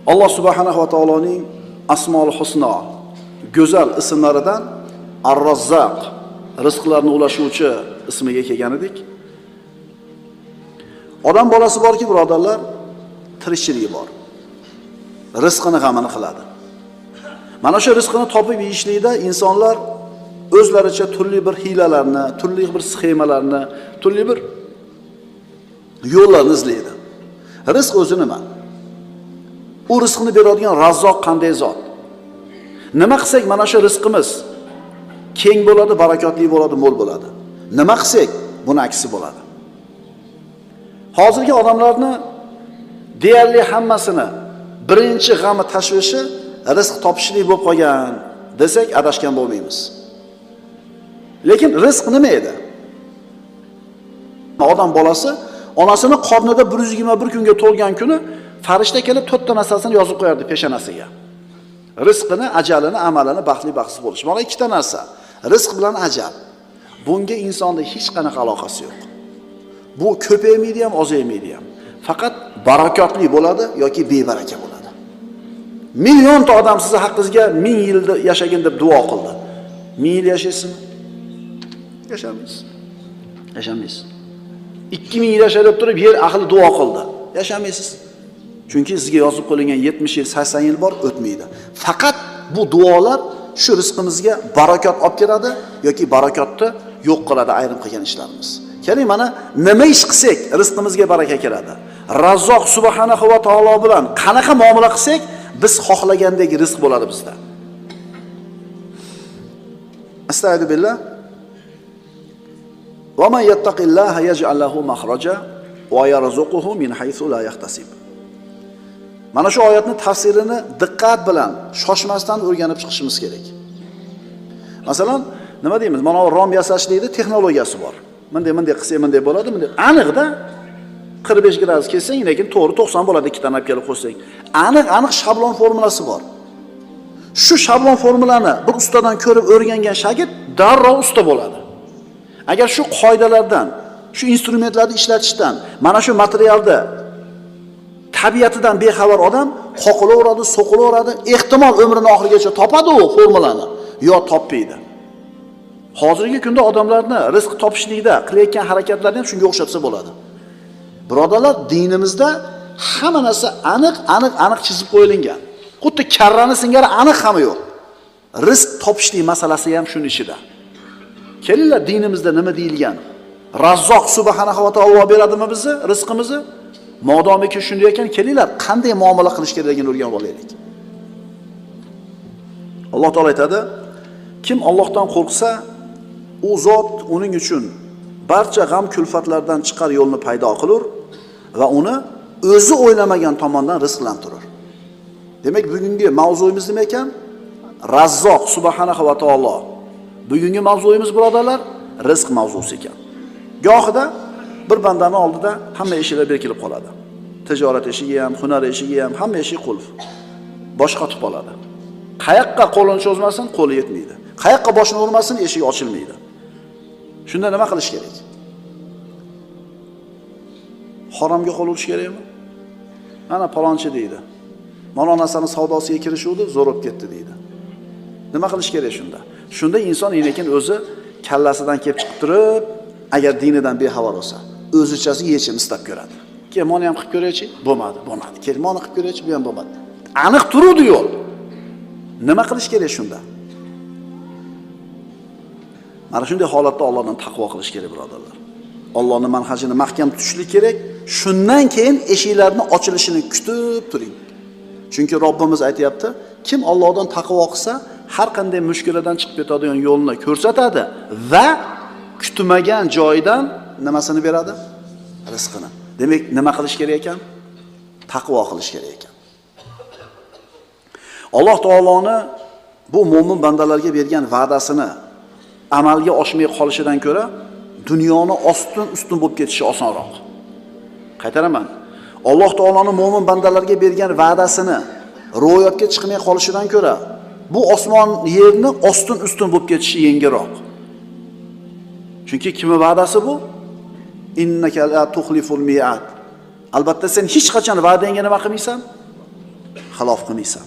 Alloh subhanahu va taoloning Asmaul Husno go'zal ismlaridan Ar-Razzaq, rizqlarni ulashuvchi ismiga kelgan edik. Odam bolasi borki, birodarlar, tirikchiligi bor. Rizqini g'amini qiladi. Mana shu rizqini topib yeyishlikda insonlar o'zlaricha turli bir hiylalarni, turli bir sxemalarni, turli bir yo'llarni izlaydi. Rizq o'zi nima? U rizqni beradigan Razzoq qanday zot? Nima qilsak mana shu rizqimiz keng bo'ladi, barakotli bo'ladi, mo'l bo'ladi. Nima qilsak buni aksi bo'ladi. Hozirgi odamlarni deyarli hammasini birinchi g'ami tashvishi rizq topishlik bo'lib qolgan desak adashgan bo'lmaymiz. Lekin rizq nima edi? Odam bolasi onasini qornida 121 kunga to'lgan kuni farishta kelib 4 ta narsasini yozib qo'yardi peshonasiga. Rizqini, ajalini, amalini, baxtli baxtsiz bo'lish. Mana ikkita narsa. Rizq bilan ajal. Bunga insonning hech qanaqa aloqasi yo'q. Bu ko'paymaydi ham, ozaymaydi ham. Faqat barakotli bo'ladi yoki bebaraka bo'ladi. Millionta odam sizni haqqingizga 1000 yil yashagin deb duo qildi. 1000 yil yashaysizmi? Yashamaysiz. Yashamaysiz. 2000 yil yashab turib yer ahli duo qildi. Yashamaysiz. Chunki sizga yozib qo'yilgan 70 yil, 80 yil bor, o'tmaydi. Faqat bu duolar shu rizqimizga barakot olib keladi yoki barakotni yo'q qiladi ayrim qilgan ishlarimiz. Keling, mana nima ish qilsak rizqimizga baraka keladi. Razzoq subhanahu va taolo bilan qanaqa muomala qilsak biz xohlagandek rizq bo'ladi bizda. Astagfiru billah. Va man yattaqillaha yaj'al lahu makhraja va yarzuquhu min haythu la yahtasib. Mana shu oyatning tafsirini diqqat bilan, shoshmasdan o'rganib chiqishimiz kerak. Masalan, nima deymiz? Mana rom yasashlikda texnologiyasi bor. Bunday qilsak bunday bo'ladi, bunday. Aniqda 45 gradus kelsang, lekin to'g'ri 90 bo'ladi, ikkita olib kelib qo'ysang. Aniq shablon formulasi bor. Shu shablon formulani bir ustadan ko'rib o'rgangan shagird darrov usta bo'ladi. Agar shu qoidalardan, shu instrumentlarni ishlatishdan, mana shu materialda tabiatidan bexabar odam qoqilaveradi, so'qilaveradi, ehtimol umrining oxirigacha topadi u formulani, yo topmaydi. Hozirgi kunda odamlarni rizq topishlikda qilayotgan harakatlarni ham shunga o'xshatsa bo'ladi. Birodarlar, dinimizda hamma narsa aniq chizib qo'yilgan. Xuddi karrani singari aniq ham yo'q. Rizq topishlik masalasi ham shuning ichida. Kelinglar, dinimizda nima deyilgan? Razzoq subhanahu va taolo beradimi bizni rizqimizni? Modomiki shunday ekan, kelinglar, qanday muomala qilish kerakligini o'rganib olaylik. Alloh taolo aytadi: kim Allohdan qo'rqsa, u zot uning uchun barcha g'am kulfatlardan chiqar yo'lni paydo qilur va uni o'zi o'ylamagan tomondan rizqlantirur. Demak, bugungi mavzuyimiz nima ekan? Razzoq subhanahu va taolo. Bugungi mavzuyimiz, birodarlar, rizq mavzusi ekan. Gohida bir bandani oldida hamma eshiklar berkilib qoladi. Tijorat eshigi ham, hunar eshigi ham, hamma eshik qulf. Bosh qotib qoladi. Qayoqqa qo'lini cho'zmasin, qo'li yetmaydi. Qayoqqa boshini urmasin, eshik ochilmaydi. Shunda nima qilish kerak? Haromga qo'l urish kerakmi? Mana palonchi deydi. Mana narsani savdosiga kirishuvdi, zo'r bo'lib ketdi deydi. Nima qilish kerak shunda? Shunda inson lekin o'zi kallasidan kelib chiqib turib, agar dinidan bexabar bo'lsa, o'zichasi yechim istab ko'radi. Kel, meni ham qilib ko'raychi? Bo'lmadi. Kel, meni qilib ko'raychi? Bu ham bo'lmadi. Aniq turuvdi yo'l. Nima qilish kerak shunda? Mana shunday holatda Allohdan taqvo qilish kerak, birodarlar. Allohning manhajini mahkam tutishlik kerak. Shundan keyin eshiklarning ochilishini kutib turing. Chunki Robbimiz aytayapti, kim Allohdan taqvo qilsa, har qanday mushkuladan chiqib ketadigan yo'lni ko'rsatadi va kutmagan joydan nimasini beradi? Rizqini. Demak, nima qilish kerak ekan? Taqvo qilish kerak ekan. Alloh taoloni bu mo'min bandalarga bergan va'dasini amalga oshmay qolishidan ko'ra dunyoni ustun bo'lib ketishi osonroq. Qaytaraman. Alloh taoloning mo'min bandalarga bergan va'dasini ro'yobga chiqmay qolishidan ko'ra bu osmon yerni ustun bo'lib ketishi yengilroq. Chunki kimning va'dasi bu? Innaka la tuxliful mi'ad. Albatta sen hech qachon va'dangga nima qilmaysan? xilof qilmaysan.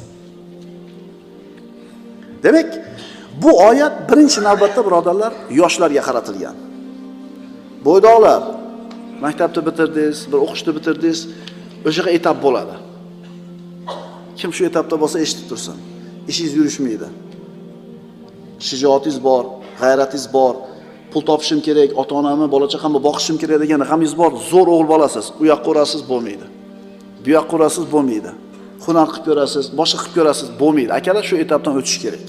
Demak, bu oyat birinchi navbatda birodarlar yoshlarga qaratilgan. Bo'ydoqlar, maktabni bitirdingiz, bir o'qishni bitirdingiz, o'shaga etap bo'ladi. Kim shu etapda bo'lsa eshitib tursin. Ishingiz yurishmaydi. Shijoatingiz bor, g'ayratingiz bor, pul topishim kerak, ota-onamni, bola-chaqamni boqishim kerak degan g'amingiz bor. Zo'r o'g'il bolasiz, u yoqqa urasiz, bo'lmaydi. Bu yoqqa urasiz, bo'lmaydi. Hunar qilib ko'rasiz, boshqa qilib ko'rasiz, bo'lmaydi. Akalar shu etapdan o'tish kerak.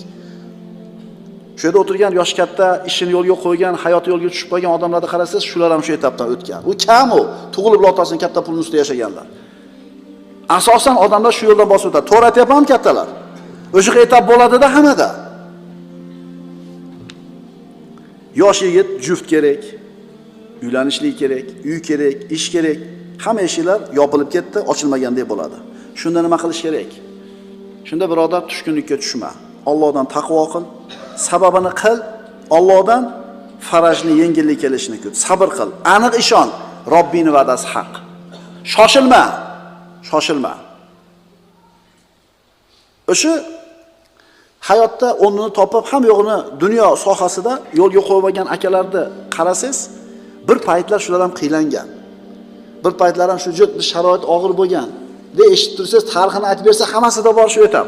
Shu yerda o'tirgan yosh katta, ishini yo'lga qo'ygan, hayoti yo'lga tushib qolgan odamlarni qarasangiz, shular ham shu etapdan o'tgan. U kam u, tug'ilib otasining katta pulini ustida yashaganlar. Asosan odamlar shu yo'ldan bosib o'tadi. To'g'ri aytyapmanmi kattalar? O'sha etap bo'ladida hammada. Yosh yigit juft kerak, uylanishlik kerak, uy kerak, ish kerak. Hamma eshiklar yopilib ketdi, ochilmagandek bo'ladi. Shunda nima qilish kerak? Shunda birodar tushkunlikka tushma. Allohdan taqvo qil, sababini qil, Allohdan farajni yengillik kelishini kut. Sabr qil, aniq ishon, Robbingning va'dasi haq. Shoshilma. Shoshilma. O'sha hayotda o'rnini topib, ham yo'g'ini dunyo sohasida yo'lga qo'ygan akalarni qarasangiz, bir paytlar shular ham qiylangan. Bir paytlar ham shu sharoit og'ir bo'lgan. De eshitib tursangiz, tarixini aytib bersa, hammasida bor shu etap.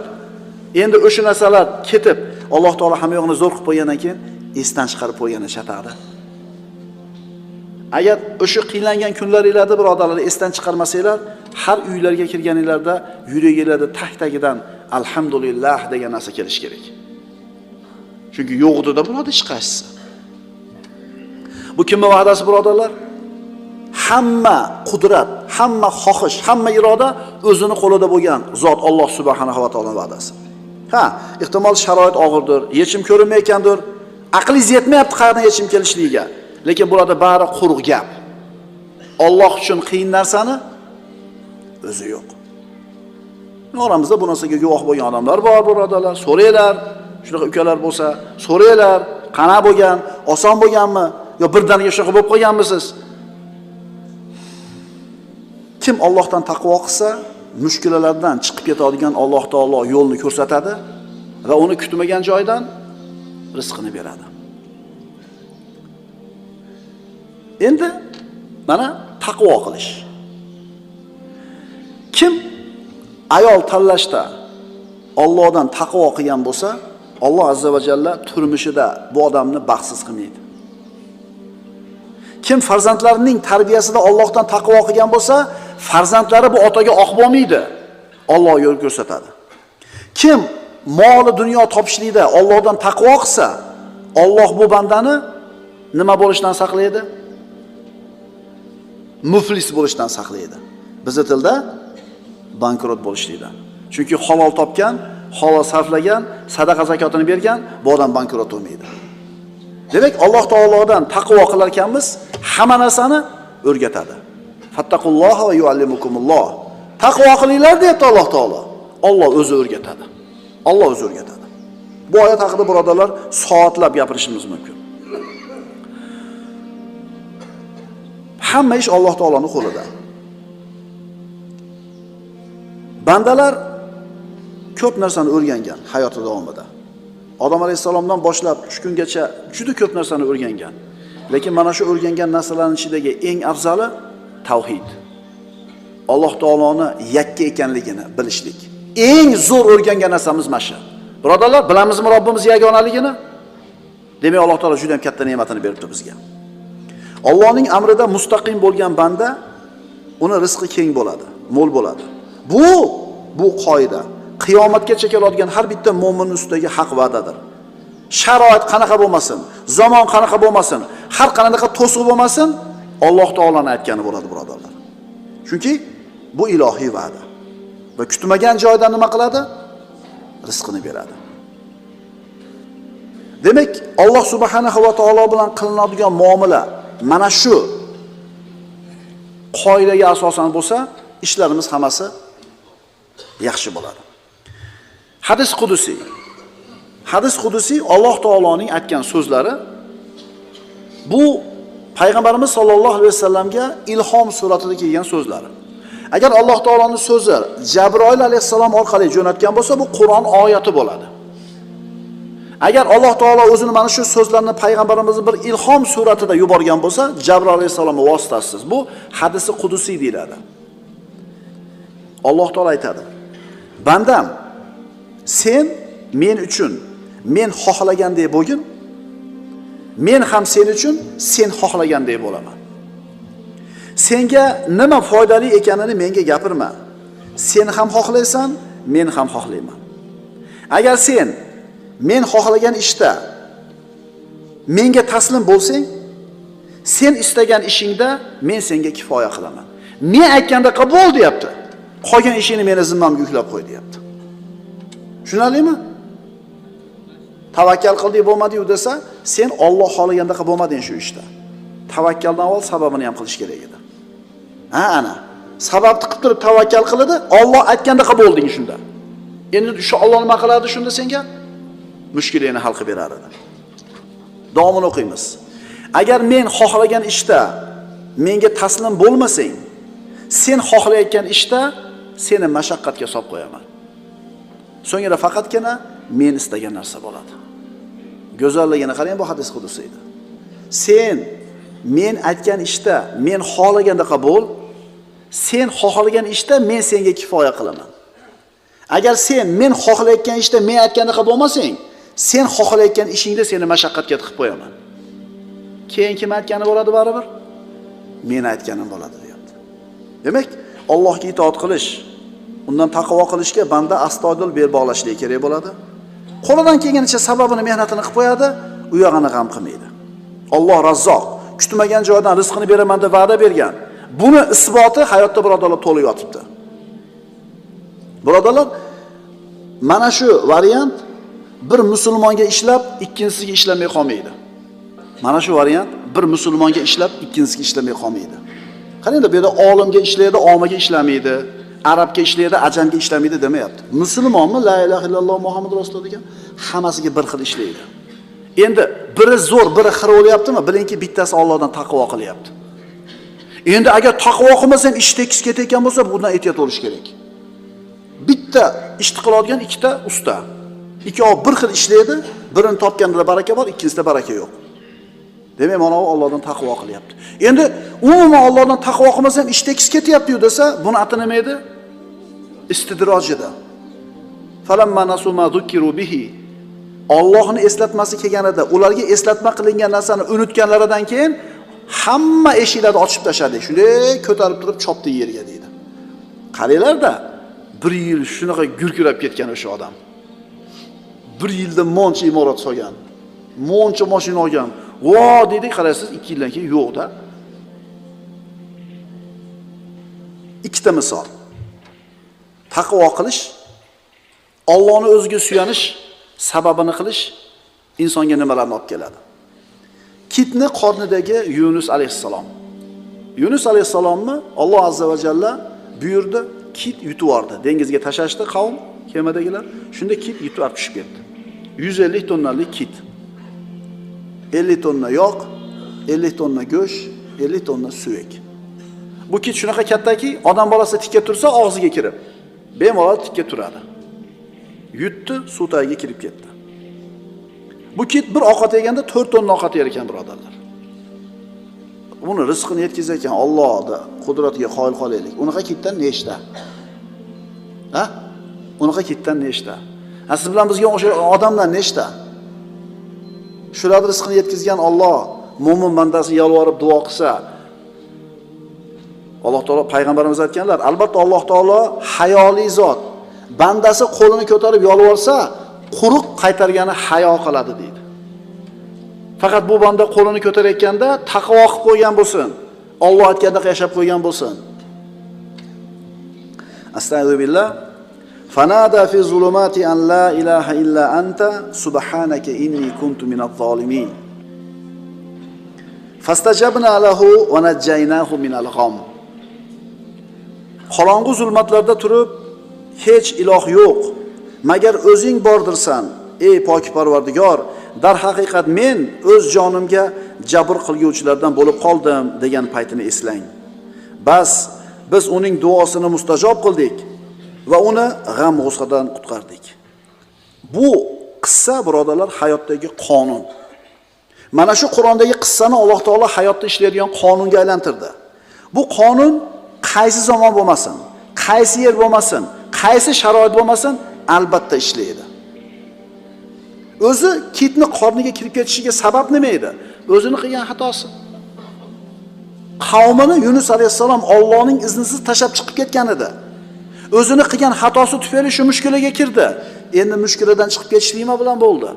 Endi o'sha narsalar ketib, Alloh taolo hamma yo'g'ini zo'r qilib qo'ygandan keyin esdan chiqarib qo'ygani chataqda. Agar o'sha qiylangan kunlaringizda birodarlar esdan chiqarmasanglar, har uylarga kirganingizda yuragingizda tak-tagidan alhamdulillah degan narsa kelish kerak. Chunki yo'g'ida bo'ladi hech qaysisi. Bu kimning va'dasi birodarlar? Hamma qudrat, hamma xohish, hamma iroda o'zini qo'lida bo'lgan zot Alloh subhanahu va taoloning va'dasi. Ha, ehtimol sharoit og'irdir, yechim ko'rinmayotgandir, aqlingiz yetmayapti qayerdan yechim kelishligiga. Lekin bularda bari quruq gap. Alloh uchun qiyin narsani o'zi yo'q. Oramizda bu narsaga guvoh bo'lgan odamlar bor, birodarlar. So'raylar, shunaqa ukalar bo'lsa, so'raylar, qana bo'lgan, oson bo'lganmi yo birdaniga shunaqa bo'lib qolganmisiz? Kim Allohdan taqvo qilsa, mushkulalardan chiqib ketadigan Alloh taolo yo'lni ko'rsatadi va uni kutmagan joydan rizqini beradi. Endi mana taqvo qilish. Kim ayol tanlashda Allohdan taqvo qilgan bo'lsa, Alloh azza va jalla turmushida bu odamni baxtsiz qilmaydi. Kim farzandlarining tarbiyasida Allohdan taqvo qilgan bo'lsa, farzandlari bu otaga oq bo'lmaydi. Alloh yo'l ko'rsatadi. Kim moli dunyo topishlikda Allohdan taqvo qilsa, Alloh bu bandani nima bo'lishdan saqlaydi? Muflis bo'lishdan saqlaydi. Bizning tilda bankrot bo'lishlikdan. Chunki halol topgan, halol sarflagan, sadaqa zakotini bergan, bu odam bankrot bo'lmaydi. Demak, Alloh taolodan taqvo qilar ekanmiz, hamma narsani o'rgatadi. Fattaqulloha va yuallimukumulloh. Taqvo qilinglar deyapti Alloh taolo. Alloh o'zi o'rgatadi. Alloh o'zi o'rgatadi. Bu oyat haqida birodarlar soatlab gapirishimiz mumkin. Hamma ish Alloh taoloning qo'lida. Bandalar ko'p narsani o'rgangan hayoti davomida. Odam alayhisalomdan boshlab shu kungacha juda ko'p narsani o'rgangan. Lekin mana shu o'rgangan narsalarning ichidagi eng afzali tavhid. Alloh taoloni yakka ekanligini bilishlik. Eng zo'r o'rgangan narsamiz mana shu. Birodarlar, bilamizmi Robbimiz yagonaligini? Demak, Alloh taolo juda ham katta ne'matini beribdi bizga. Allohning amrida mustaqim bo'lgan banda, uni rizqi keng bo'ladi, mo'l bo'ladi. Bu qoida. Qiyomatgacha keladigan har bitta mo'min ustidagi haq va'dadir. Sharoit qanaqa bo'lmasin, zamon qanaqa bo'lmasin, har qanaqa to'siq bo'lmasin, Alloh taolaning aytgani bo'ladi, birodarlar. Chunki bu ilohiy va'da. Va kutmagan joydan nima qiladi? Rizqini beradi. Demak, Alloh subhanahu va taolo bilan qilinadigan muomala mana shu qoidaga asosan bo'lsa, ishlarimiz hammasi yaxshi bo'ladi. Hadis qudusiy Alloh taoloning aytgan so'zlari. Bu payg'ambarimiz sollallohu alayhi vasallamga ilhom suratida kelgan so'zlari. Agar Alloh taoloning so'zi Jabroil alayhissalom orqali jo'natgan bo'lsa, bu Qur'on oyati bo'ladi. Agar Alloh taolo o'zini mana shu so'zlarni payg'ambarimizni bir ilhom suratida yuborgan bo'lsa, Jabroil alayhissalomning vositasiz. Bu hadisi qudusiy deyiladi. Alloh taolo aytadi: "Bandam, sen men uchun men xohlagandek bo'lgin, men ham sen uchun sen xohlagandek bo'laman. Senga nima foydali ekanini menga gapirma. Sen ham xohlaysan, men ham xohlayman. Agar sen men xohlagan ishda menga taslim bo'lsang, sen istagan ishingda men senga kifoya qilaman. Men aytganda qabul deyapti. Qolgan ishini meni zimmamga yuklab qo'y deyapti. Tushunarlimi? Tavakkal qildik bo'lmadi-yu desa, sen Alloh xohlagandaqa bo'lmading shu ishda. Tavakkaldan avval sababini ham qilish kerak edi. Ana. Sababni qilib turib tavakkal qiladi, Alloh aytgandaqa bo'lding shunda. Endi shu Alloh nima qiladi shunda senga? Mushkulingni hal qilib berar edi. Davomini o'qiymiz. Agar men xohlagan ishda menga taslim bo'lmasang, sen xohlayotgan ishda seni mashaqqatga solib qo'yaman. So'ngra faqatgina men istagan narsa bo'ladi. Go'zalligini qarang, bu hadis qudusi edi. Sen men aytgan ishda men xohlagandaqa bo'l, sen xohlagan ishda men senga kifoya qilaman. Agar sen men xohlayotgan ishda men aytgandaqa bo'lmasang, sen xohlayotgan ishingda seni mashaqqatga tiqib qo'yaman. Keyin kim aytgani bo'ladi baribir? Men aytganim bo'ladi deyapti. Demak, Allohga itoat qilish, undan taqvo qilishga banda astoydil bel bog'lashligi kerak bo'ladi. Qo'lidan kelganicha sababini, mehnatini qilib qo'yadi, u yog'ini g'am qilmaydi. Alloh Razzoq, kutmagan joydan rizqini beraman deb va'da bergan. Buni isboti hayotda birodarlar to'liq yotibdi. Birodarlar, mana shu variant bir musulmonga ishlab, ikkinchisiga ishlamay qolmaydi. Mana shu variant bir musulmonga ishlab, ikkinchisiga ishlamay qolmaydi. Qarangda, bu yerda olimga ishlaydi, omaga ishlamaydi, arabga ishlaydi, ajamga ishlamaydi demayapti. Musulmonmi la ilaha illalloh Muhammad rasululloh degan hammasiga bir xil ishlaydi. Endi biri zo'r, biri xira bo'lyaptimi? Bilingki, bittasi Allohdan taqvo qilyapti. Endi agar taqvo qilmasam ish tekis ketayotgan bo'lsa, bundan ehtiyot bo'lish kerak. Bitta ishni qiladigan ikkita usta. Ikkovi bir xil ishlaydi, birini topganida baraka bor, ikkinchisida baraka yo'q. Demak, mana u Allohdan taqvo qilyapti. Endi umuman Allohdan taqvo qilmasam ish tekis ketyapti-yu desa, buni ati nima edi? Istidrojida. Falamma nasu ma zukiru bihi. Allohni eslatmasi kelganida, ularga eslatma qilingan narsani unutganlaridan keyin hamma eshiklarni ochib tashladik. Shunday ko'tarib turib chopdi yerga deydi. Qaranglar-da, 1 yil shunaqa gurkirab ketgan o'sha odam. 1 yilda moncha imorat solgan. Moncha mashina olgan. Vo dedik, qaraysiz 2 yildan keyin yo'q-da. Ikkita misol. Taqvo qilish, Allohni o'ziga suyanish, sababini qilish insonga nimalarni olib keladi? Kitni qornidagi Yunus alayhissalom. Yunus alayhissalomni Alloh azza va jalla buyurdi, kit yutib yubordi. Dengizga tashashdi qavm, kemadagilar. Shunda kit yutib olib tushib ketdi. 150 tonnalik kit. 50 tonna yog', 50 tonna go'sht, 50 tonna suyak. Bu kit shunaqa kattaki, odam bolasi tikka tursa og'ziga kirib, bemalol tikka turadi. Yutdi, suv tagiga kirib ketdi. Bu kit bir ovqat yeganda 4 tonna ovqat yer ekan, birodarlar. Uni rizqini yetkazar ekan Allohning qudratiga qoyil qolaylik. Unaqa kitdan nechta? Ha? Unaqa kitdan nechta? Siz bilan bizga o'sha odamlar nechta? Shular rizqini yetkazgan Alloh mo'min bandasi yalvorib duo qilsa, Alloh taolo payg'ambarimiz aytganlar, albatta Alloh taolo hayoli zot. Bandasi qo'lini ko'tarib yalvorsa, quruq qaytargani hayo qiladi deydi. Faqat bu banda qo'lini ko'tarayotganda taqvo qilib qo'ygan bo'lsin. Alloh aytgandek yashab qo'ygan bo'lsin. Astagfirullah. Fanada fi zulumati an la ilaha illa anta subhanaka inni kuntu minadh zolimin. Fastajabna lahu wa najjaynahu minal gham. Qorong'u zulmatlarda turib, hech iloh yo'q, magar o'zing bordirsan, ey pok Parvardigor. Dar haqiqat men o'z jonimga jabr qilguvchilardan bo'lib qoldim degan paytini eslang. Bas biz uning duosini mustajob qildik va uni g'am-g'usadan qutqardik. Bu qissa birodarlar hayotdagi qonun. Mana shu Qur'ondagi qissani Alloh taolo hayotda ishlaydigan qonunga aylantirdi. Bu qonun qaysi zamon bo'lmasin, qaysi yer bo'lmasin, qaysi sharoit bo'lmasin, albatta ishlaydi. O'zi kitni qorniga kirib ketishiga sabab nima edi? O'zini qilgan xatosi. Qavmini Yunus alayhissalom Allohning iznisiz tashab chiqib ketgan edi. O'zini qilgan xatosi tufayli shu mushkulaga kirdi. Endi mushkuladan chiqib ketishlik nima bilan bo'ldi?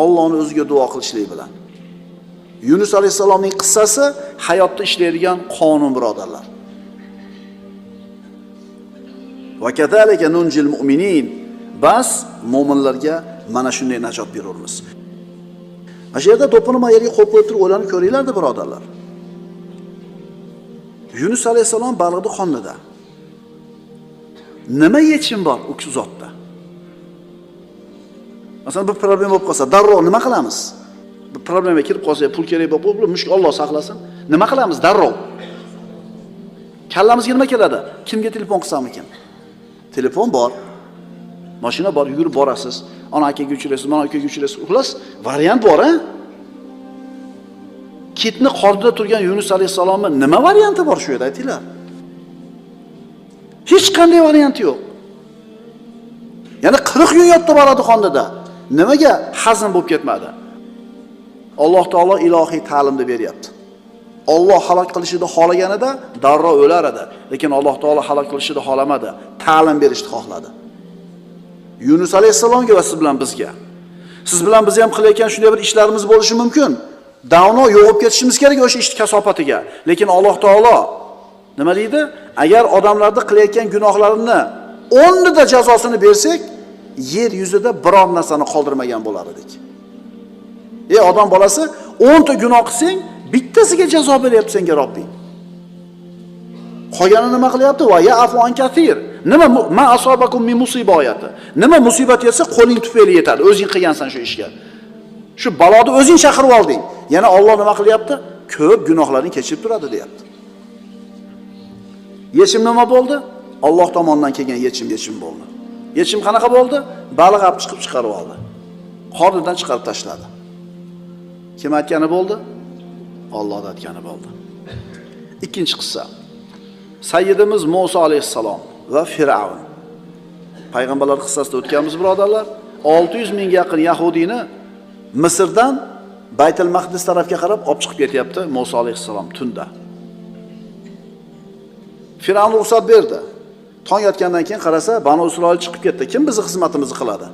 Allohning o'ziga duo qilishlik bilan. Yunus alayhissalomning qissasi hayotda ishlaydigan qonun birodarlar. Va kadalika nunjil mu'minin. Bas mu'minlarga mana shunday najot beramiz. Mana shu yerda do'ppini yerga qo'yib turib o'ylanib ko'ringlar-da birodarlar. Yunus alayhissalom baliqni qonida. Nima yechim bor u zotda? Masalan, bir problem bo'lib qolsa, darrov nima qilamiz? Bir problemaga kirib qolsa, pul kerak bo'lib, mushkul Alloh saqlasin. Nima qilamiz darrov? Kallamizga nima keladi? Kimga telefon qilsamikin? Telefon bor. Mashina bor, yugurib borasiz. Ana akaga uchraysiz, mana akaga uchraysiz. Xullas, variant bor, a? Kitni qornida turgan Yunus alayhissalomning nima varianti bor shu yerda aytinglar? Hech qanday varianti yo'q. Ya'ni 40 kun yotdi boradi qonida. Nimaga hazm bo'lib ketmadi? Alloh taolo ilohiy ta'limni beryapti. Alloh halok qilishini xohlaganida darrov o'lar edi, lekin Alloh taolo halok qilishini xohlamadi, ta'lim berishni xohladi. Yunus alayhissalomga va siz bilan bizga. Siz bilan biz ham qilayotgan shunday bir ishlarimiz bo'lishi mumkin. Davno yo'qib ketishimiz kerak o'sha ish kasofatiga. Lekin Alloh taolo nima deydi? Agar odamlarning qilayotgan gunohlarini 10 da jazosini bersak, yer yuzida biror narsani qoldirmagan bo'lar edik. Odam bolasi 10 ta gunoh qilsang, bittasiga jazo beryapti senga Robbing. Qolganini nima qilyapti? Va ya afu an kathir. Nima ma asobakum min musiboyati. Nima musibat yetsa qo'ling tufayli yetadi. O'zing qilgansan shu ishga. Shu baloni o'zing chaqirib olding. Yana Alloh nima qilyapti? Ko'p gunohlarni kechirib turadi, deyapti. Yechim nima bo'ldi? Alloh tomonidan kelgan yechim bo'ldi. Yechim qanaqa bo'ldi? Baliq olib chiqib chiqarib oldi. Qornidan chiqarib tashladi. Kim aytgani bo'ldi? Alloh aytgani bo'ldi. Ikkinchi qissa. Sayyidimiz Musa alayhissalom va Firavun. Payg'ambarlar qissasida o'tganmiz birodarlar. 600 mingga yaqin yahudiyni Misrdan Baytul Maqdis tarafga qarab olib chiqib ketyapti Musa alayhissalom tunda. Firavun ruxsat berdi. Tong yotgandan keyin qarasa, Banu Isroil chiqib ketdi. Kim bizni xizmatimizni qiladi?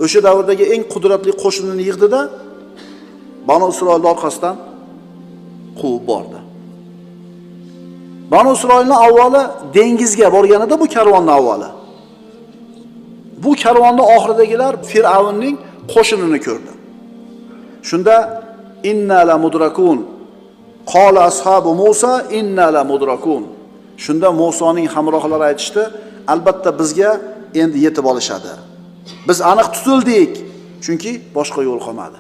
O'sha davrdagi eng qudratli qo'shinini yig'dida Banu Isroilning orqasidan quvib bordi. Banu Isroilning avvali dengizga borganida bu karvonning avvali. Bu karvonning oxiridagilar Firavunning qo'shinini ko'rdi. Shunda inna la mudrakun. Qala ashabu Musa inna la mudrakun. Shunda Musoning hamrohlari aytishdi, albatta bizga endi yetib olishadi. Biz aniq tutildik, chunki boshqa yo'l qolmadi.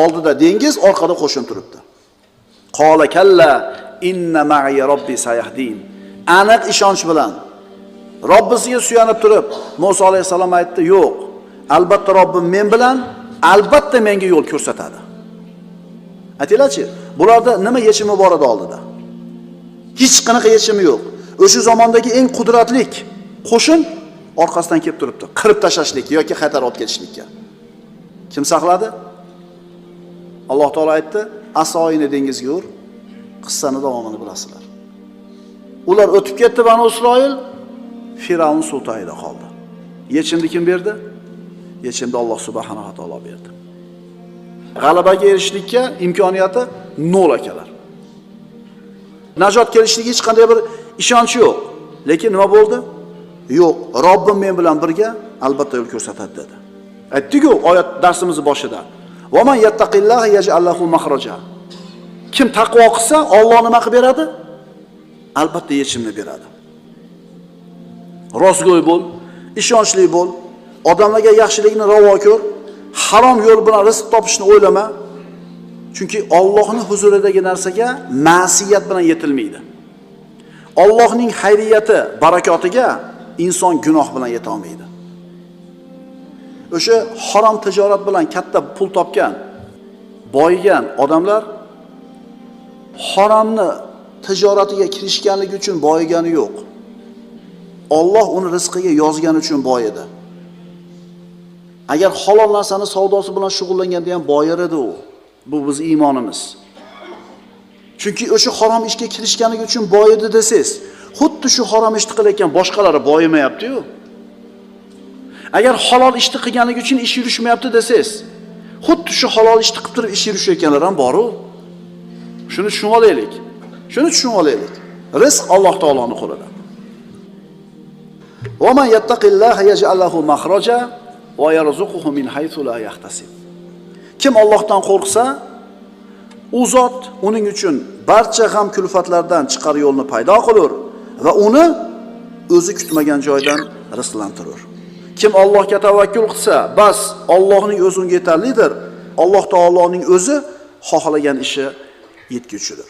Oldida dengiz, orqada qo'shin turibdi. Qala kalla inna ma'i robbi sayahdin. Aniq ishonch bilan Robbisiga suyanib turib, Musa alayhisalom aytdi, yo'q. Albatta Robbim men bilan, albatta menga yo'l ko'rsatadi. Aytinglarchi, bularda nima yechimi bor edi oldida? Hech qanaqa yechimi yo'q. O'sha zamondagi eng qudratli qo'shin orqasidan kelib turibdi. Qirib tashlashlik yoki xatar olib ketishlikka. Kim saqladi? Alloh taolo aytdi, asoyini dengizga ur. Qissani davomini bilasizlar. Ular o'tib ketdi Banu Isroil, Firavun suv tagida qoldi. Yechimni kim berdi? Yechimni Alloh subhanahu va taolo berdi. G'alabaga erishishlikka imkoniyati nol akalar. Najot kelishlik hech qanday bir ishonch yo'q. Lekin nima bo'ldi? Yo'q, Robbim men bilan birga, albatta yo'l ko'rsatadi dedi. Aytdik-ku oyat darsimizning boshida. Va man yattaqillaha yaj'al lahu makhraja. Kim taqvo qilsa, Alloh nima qilib beradi? Albatta yechimni beradi. Rostgo'y bo'l, ishonchli bo'l, odamlarga yaxshilikni ravo ko'r, harom yo'l bilan rizq topishni o'ylama. Chunki Allohning huzuridagi narsaga ma'siyat bilan yetilmaydi. Allohning xayriyati, barakotiga inson gunoh bilan yeta olmaydi. O'sha harom tijorat bilan katta pul topgan, boyigan odamlar haromni tijoratiga kirishganligi uchun boyigani yo'q. Alloh uni rizqiga yozgani uchun boyidi. Agar halol narsani savdosi bilan shug'ullanganda ham boyar edi u. Bu biz iymonimiz. Chunki o'sha harom ishga kirishganligi uchun boyidi desangiz, xuddi shu harom ishni qilayotgan boshqalari boyimayapti-yu. Agar halol ishni qilganligi uchun ish yurishmayapti desangiz, xuddi shu halol ishni qilib turib ish yurishayotganlar ham bor-ku. Shuni tushunib olaylik. Rizq Alloh taoloning qo'lida. Va man yattaqillaha yaj'al lahu makhraja va yarzuquhu min haythu la yahtasib. Kim Allohdan qo'rqsa, u zot uning uchun barcha g'am kulfatlardan chiqar yo'lni paydo qilur va uni o'zi kutmagan joydan rizqlantirur. Kim Allohga tavakkul qilsa, bas Allohning o'zi unga yetarlidir. Alloh taoloning o'zi xohlagan ishi yetkazuvchidir.